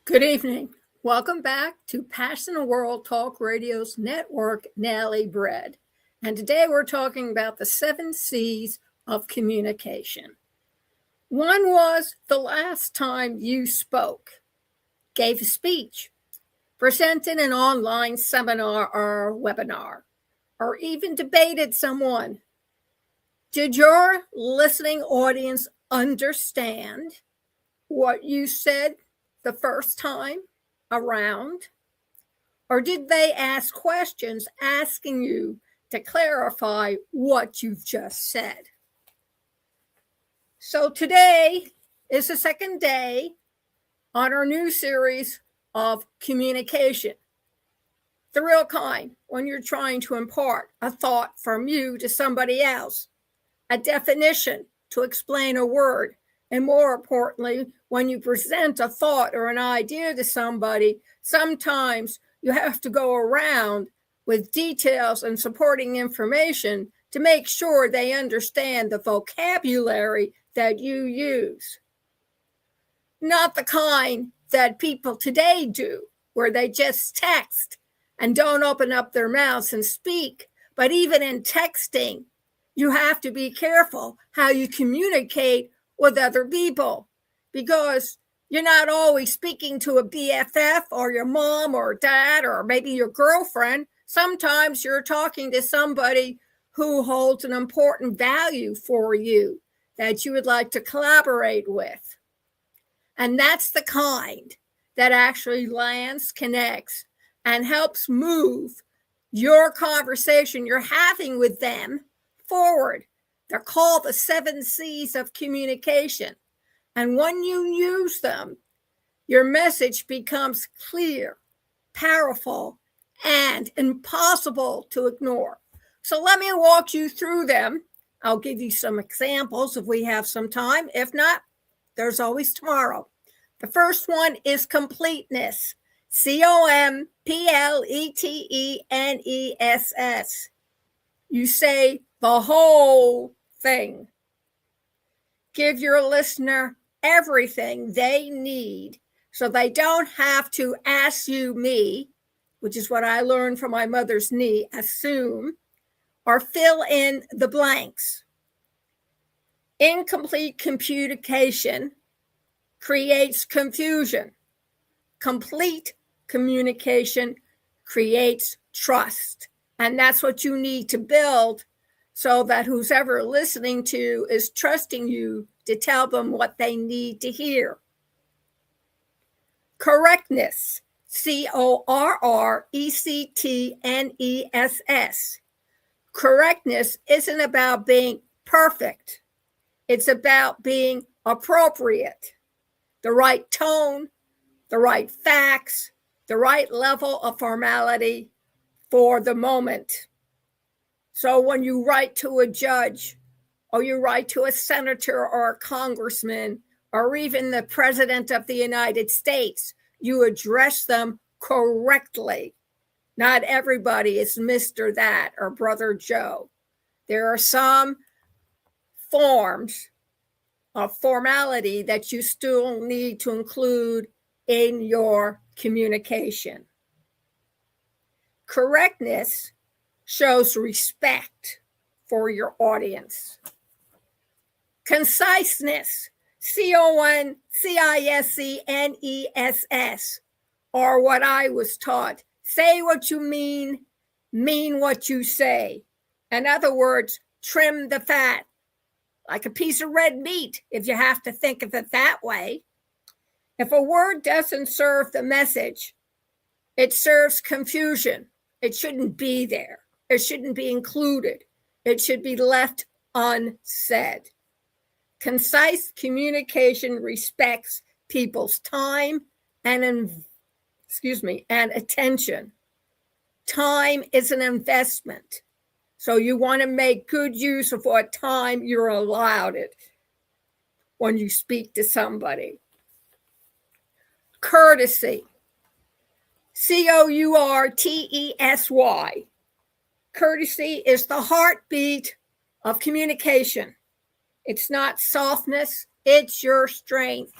Good evening. Welcome back to Passion the World Talk Radio's network, Nally Bread. And today we're talking about the 7 C's of communication. One was the last time you spoke, gave a speech, presented an online seminar or webinar, or even debated someone. Did your listening audience understand what you said the first time around? Or did they ask questions asking you to clarify what you've just said? So today is the second day on our new series of communication. The real kind, when you're trying to impart a thought from you to somebody else, a definition to explain a word, and more importantly, when you present a thought or an idea to somebody, sometimes you have to go around with details and supporting information to make sure they understand the vocabulary that you use. Not the kind that people today do, where they just text and don't open up their mouths and speak. But even in texting, you have to be careful how you communicate with other people, because you're not always speaking to a BFF or your mom or dad or maybe your girlfriend. Sometimes you're talking to somebody who holds an important value for you that you would like to collaborate with. And that's the kind that actually lands, connects, and helps move your conversation you're having with them forward. They're called the 7 C's of communication. And when you use them, your message becomes clear, powerful, and impossible to ignore. So let me walk you through them. I'll give you some examples if we have some time. If not, there's always tomorrow. The first one is completeness. completeness. You say the whole thing. Give your listener everything they need so they don't have to ask you me, which is what I learned from my mother's knee, assume, or fill in the blanks. Incomplete communication creates confusion. Complete communication creates trust. And that's what you need to build so that who's ever listening to is trusting you to tell them what they need to hear. Correctness. Correctness. Correctness isn't about being perfect. It's about being appropriate. The right tone, the right facts, the right level of formality for the moment. So when you write to a judge, or you write to a senator or a congressman, or even the president of the United States, you address them correctly. Not everybody is Mr. That or Brother Joe. There are some forms of formality that you still need to include in your communication. Correctness shows respect for your audience. Conciseness. Conciseness, or what I was taught. Say what you mean what you say. In other words, trim the fat, like a piece of red meat, if you have to think of it that way. If a word doesn't serve the message, it serves confusion. It shouldn't be there. It shouldn't be included. It should be left unsaid. Concise communication respects people's time and attention. Time is an investment. So you want to make good use of what time you're allowed it when you speak to somebody. Courtesy. Courtesy. Courtesy is the heartbeat of communication. It's not softness, it's your strength.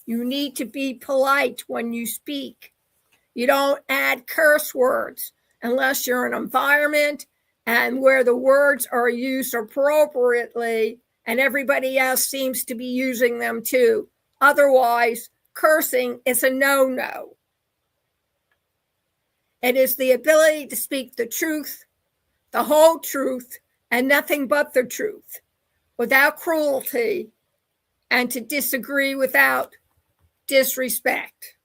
You need to be polite when you speak. You don't add curse words unless you're in an environment and where the words are used appropriately and everybody else seems to be using them too. Otherwise, cursing is a no-no. It is the ability to speak the truth, the whole truth, and nothing but the truth, without cruelty, and to disagree without disrespect.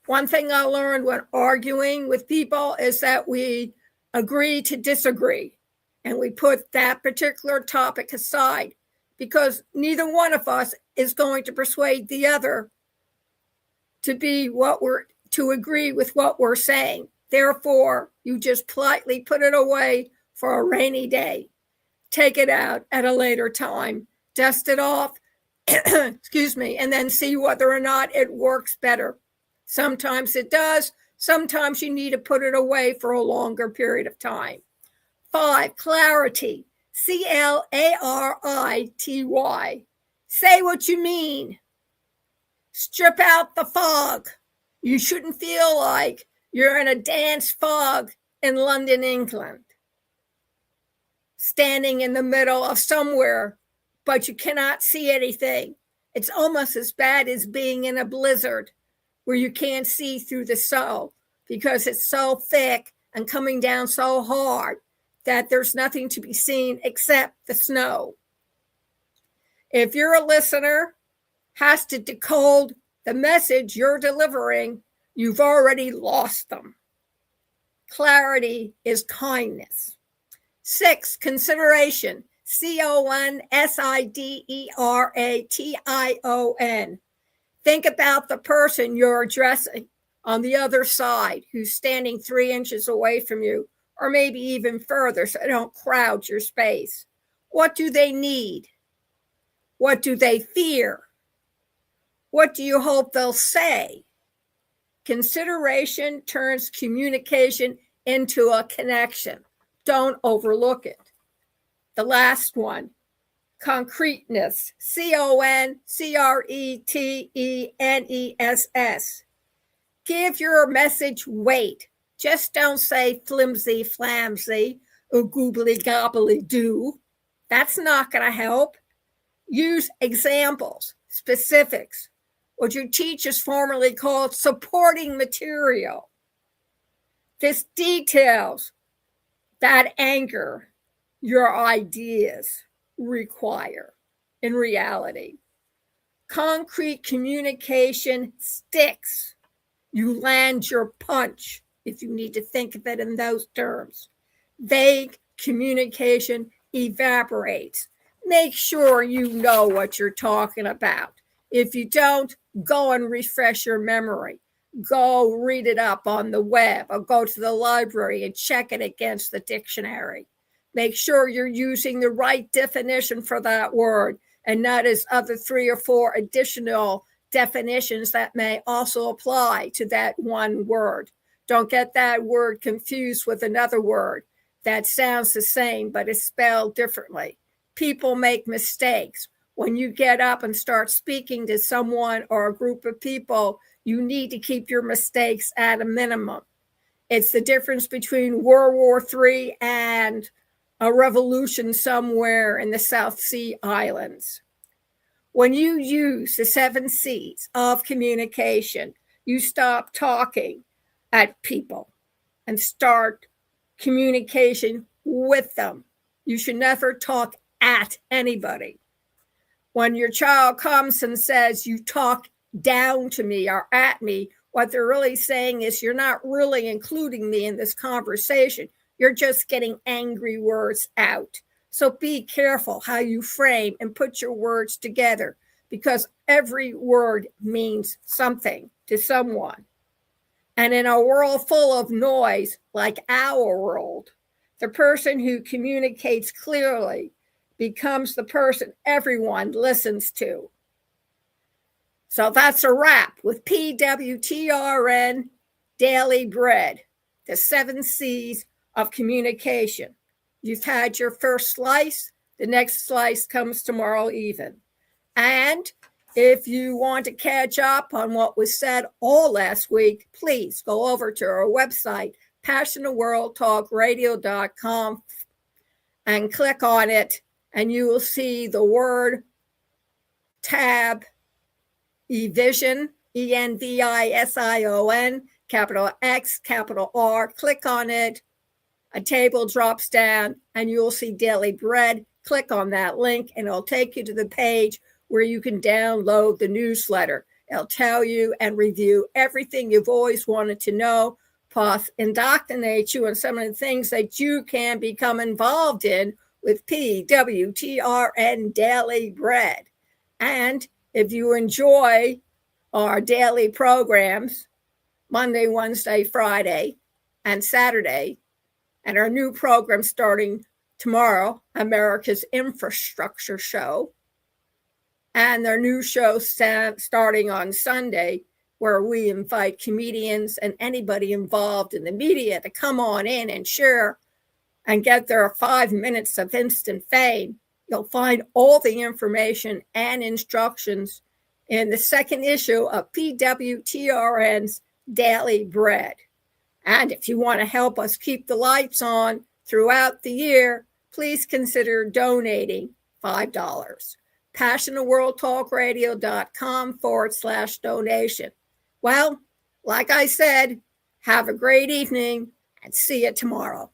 One thing I learned when arguing with people is that we agree to disagree, and we put that particular topic aside because neither one of us is going to persuade the other to agree with what we're saying. Therefore, you just politely put it away for a rainy day. Take it out at a later time, dust it off, excuse me, and then see whether or not it works better. Sometimes it does. Sometimes you need to put it away for a longer period of time. 5, clarity. C-L-A-R-I-T-Y. Say what you mean. Strip out the fog. You shouldn't feel like you're in a dense fog in London, England, standing in the middle of somewhere, but you cannot see anything. It's almost as bad as being in a blizzard where you can't see through the snow because it's so thick and coming down so hard that there's nothing to be seen except the snow. If your listener has to decode the message you're delivering, you've already lost them. Clarity is kindness. 6, consideration. C-O-N-S-I-D-E-R-A-T-I-O-N. Think about the person you're addressing on the other side who's standing 3 inches away from you, or maybe even further, so don't crowd your space. What do they need? What do they fear? What do you hope they'll say? Consideration turns communication into a connection. Don't overlook it. The last one, concreteness. C-O-N-C-R-E-T-E-N-E-S-S. Give your message weight. Just don't say flimsy, flamsy, or goobly gobbly doo. That's not going to help. Use examples, specifics, what your teachers formerly called supporting material. This details that anger your ideas require in reality. Concrete communication sticks. You land your punch if you need to think of it in those terms. Vague communication evaporates. Make sure you know what you're talking about. If you don't, go and refresh your memory. Go read it up on the web or go to the library and check it against the dictionary. Make sure you're using the right definition for that word and not as other 3 or 4 additional definitions that may also apply to that one word. Don't get that word confused with another word that sounds the same but is spelled differently. People make mistakes. When you get up and start speaking to someone or a group of people, you need to keep your mistakes at a minimum. It's the difference between World War III and a revolution somewhere in the South Sea Islands. When you use the 7 C's of communication, you stop talking at people and start communication with them. You should never talk at anybody. When your child comes and says, you talk down to me or at me, what they're really saying is you're not really including me in this conversation. You're just getting angry words out. So be careful how you frame and put your words together because every word means something to someone. And in a world full of noise like our world, the person who communicates clearly becomes the person everyone listens to. So that's a wrap with PWTRN Daily Bread, the 7 C's of communication. You've had your first slice. The next slice comes tomorrow even. And If you want to catch up on what was said all last week, please go over to our website, passiontheworldtalkradio.com, and click on it, and you will see the word tab, eVision, ENVISION, capital X, capital R. Click on it. A table drops down, and you'll see Daily Bread. Click on that link, and it'll take you to the page where you can download the newsletter. It'll tell you and review everything you've always wanted to know, plus indoctrinate you on some of the things that you can become involved in with PWTRN Daily Bread. And if you enjoy our daily programs, Monday, Wednesday, Friday, and Saturday, and our new program starting tomorrow, America's Infrastructure Show, and their new show starting on Sunday, where we invite comedians and anybody involved in the media to come on in and share and get their 5 minutes of instant fame. You'll find all the information and instructions in the second issue of PWTRN's Daily Bread. And if you want to help us keep the lights on throughout the year, please consider donating $5. PassionTheWorldTalkRadio.com/donation. Well, like I said, have a great evening and see you tomorrow.